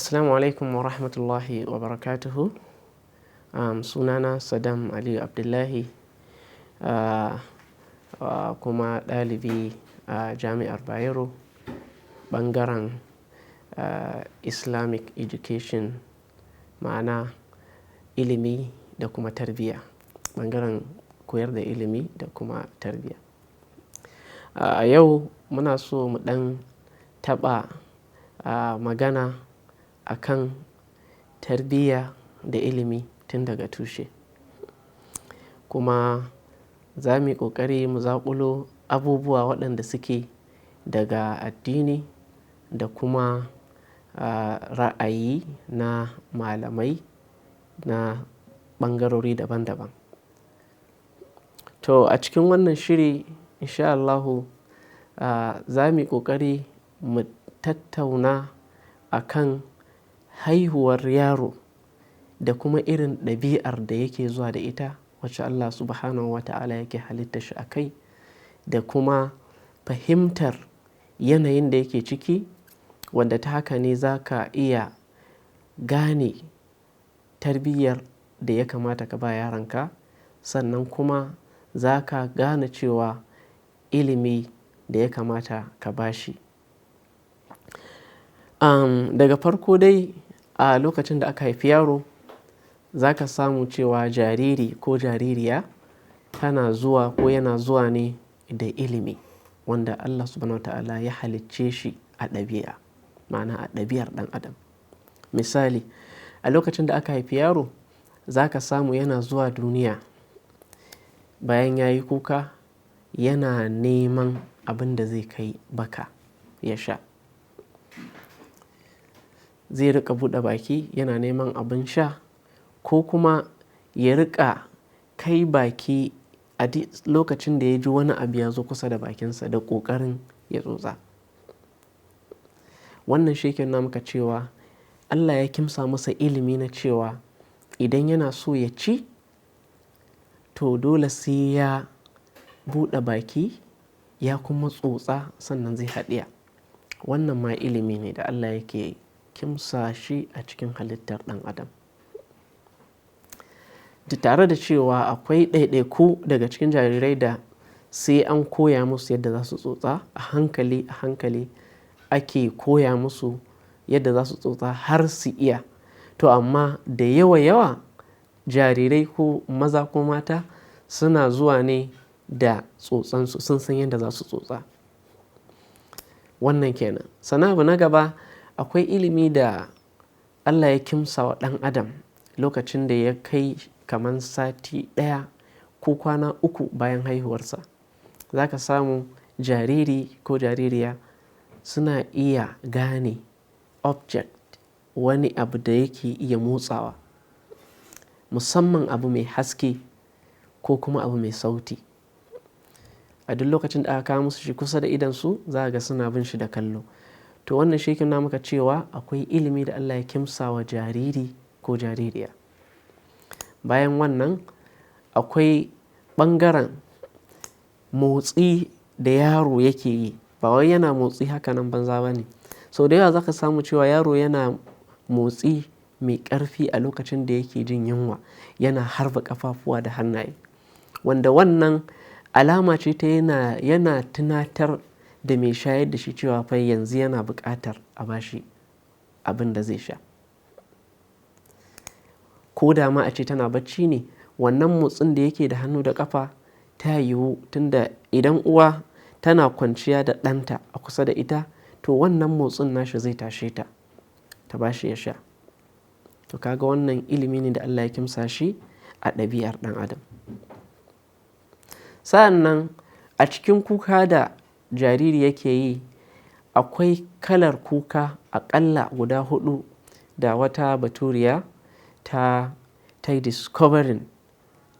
Assalamu alaikum wa rahmatullahi wa barakatuhu. Sunana Saddam Aliyu Abdullahi, kuma ɗalibi a Jami'ar Bayero, ɓangaren Islamic Education, ma'ana ilimi da kuma tarbiyya, ɓangaren koyar da ilimi da kuma tarbiyya. A yau muna so mu ɗan taɓa magana akan tarbiyya da ilimi tun daga tushe, kuma za mu yi ƙoƙari mu zaƙulo abubuwa waɗanda suke daga addini da kuma ra'ayi na malamai na ɓangarori daban-daban. To a cikin wannan shiri insha Allahu za mu yi ƙoƙari mu tattauna akan haihuwar yaro da kuma irin ɗabi'ar da yake zuwa da ita, wacce Allah subhanahu wa ta'ala yake halitta shi a kai, da kuma fahimtar yanayin da yake ciki, wanda ta haka ne za ka iya gane tarbiyyar da ya kamata ka ba yaronka, sannan kuma za ka gane cewa ilimi da ya kamata ka ba shi. Daga farko dai a lokacin da aka haifi yaro, za ka samu cewa jariri ko jaririya tana zuwa ko yana zuwa ne da ilimi wanda Allah subhanahu wa ta'ala ya halicce shi a ɗabi'a, ma'ana a ɗabi'ar ɗan adam. Misali, a lokacin da aka haifi yaro, za ka samu yana zuwa duniya, bayan ya yi kuka yana neman abin da zai kai baka ya sha. Zai riƙa buɗe baki yana neman abin sha, ko kuma ya riƙa kai baki a lokacin da ya ji wani abu ya zo kusa da bakinsa da ƙoƙarin ya tsotsa. Wannan shi ke nuna maka cewa Allah ya kimsa masa ilimi na cewa idan yana so ya ci, to dole sai ya buɗe baki ya kuma tsotsa sannan zai haɗiya. Wannan ma ilimi ne da Allah yake kimsa shi a cikin halittar ɗan adam. Tare da cewa akwai ɗaiɗaiku daga cikin jarirai da sai an koya musu yadda za su tsotsa a hankali a hankali, ake koya musu yadda za su tsotsa har su iya. To amma da yawa jarirai ko maza ko mata suna zuwa ne da tsotsansu, sun san yadda za su tsotsa. Wannan kenan. Sannan abu na gaba, akwai ilimi da Allah ya kimsa wa ɗan adam lokacin da ya kai kamar sati ɗaya ko kwana 3 bayan haihuwarsa. Za ka samu jariri ko jaririya suna iya gane object, wani abu da yake iya motsawa, musamman abu mai haske ko kuma abu mai sauti. A duk lokacin da aka kawo musu shi kusa da idonsu, za ga suna bin shi da kallo. To wannan shi ke nuna maka cewa akwai ilimi da Allah ya kimsa wa jariri ko jaririya. Bayan wannan, akwai ɓangaren motsi da yaro yake yi. Ba wai yana motsi haka nan banza ba ne. Sau da yawa za ka samu cewa yaro yana motsi mai ƙarfi a lokacin da yake jin yunwa, yana harba ƙafafuwa da hannaye, wanda wannan alama ce ta yana tunatar da mai shayar da shi cewa fa yanzu yana buƙatar a bashi abin da zai sha. Ko da ma a ce tana bacci ne, wannan motsin da yake da hannu da ƙafa ta yiwu, tunda idan uwa tana kwanciya da ɗanta a kusa da ita, to wannan motsin nashi zai tashe ta, ta bashi ya sha. To kaga wannan ilimi ne da Allah ya kimsa shi a ɗabi'ar ɗan adam. Sa'an nan a cikin kuka da jariri yake yi, akwai kalar kuka aƙalla guda 4 da wata baturiya ta yi discovering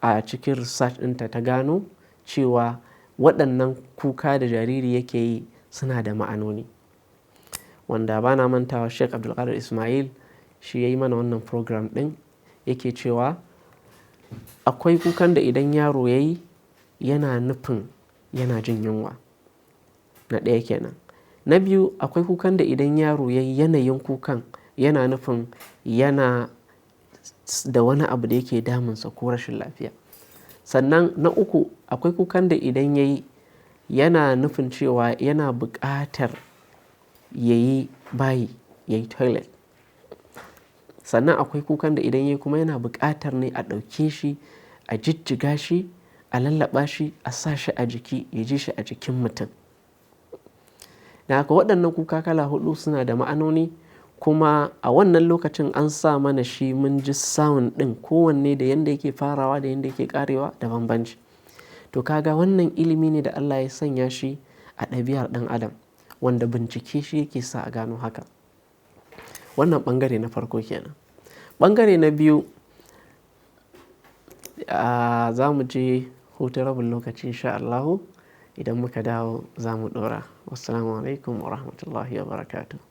a cikin research ɗinta, ta gano cewa waɗannan kuka da jariri yake yi suna da ma'anoni, wanda ba na mantawa Sheikh Abdulkadir Ismail shi ya yi mana wannan program ɗin, yake cewa akwai kukan da idan yaro ya yi yana nufin yana jin yunwa. Na ɗaya kenan. Na biyu, akwai kukan da idan yaro ya yi, yanayin kukan yana nufin yana da wani abu da yake damunsa ko rashin lafiya. Sannan na uku, akwai kukan da idan ya yi yana nufin cewa yana buƙatar ya yi bayi, ya yi toilet. Sannan akwai kukan da idan ya yi kuma yana buƙatar ne a ɗauke shi, a jijjiga shi, a lallaɓa shi, a sa shi a jiki, ya ji shi a jikin mutum. Da haka waɗannan kuka kala huɗu suna da ma'anoni, kuma a wannan lokacin an sa mana shi mun ji sound ɗin kowanne da yanda yake farawa da yanda yake ƙarewa da bambanci. To kaga wannan ilimi ne da Allah ya sanya shi a ɗabi'ar ɗan adam, wanda bincike shi yake sa a gano haka. Wannan ɓangare na farko kenan. Ɓangare na biyu, za mu je hutun rabin lokaci insha Allahu. Idan muka dawo za mu ɗora. Wassalamu alaikum wa rahmatullahi wa barakatuh.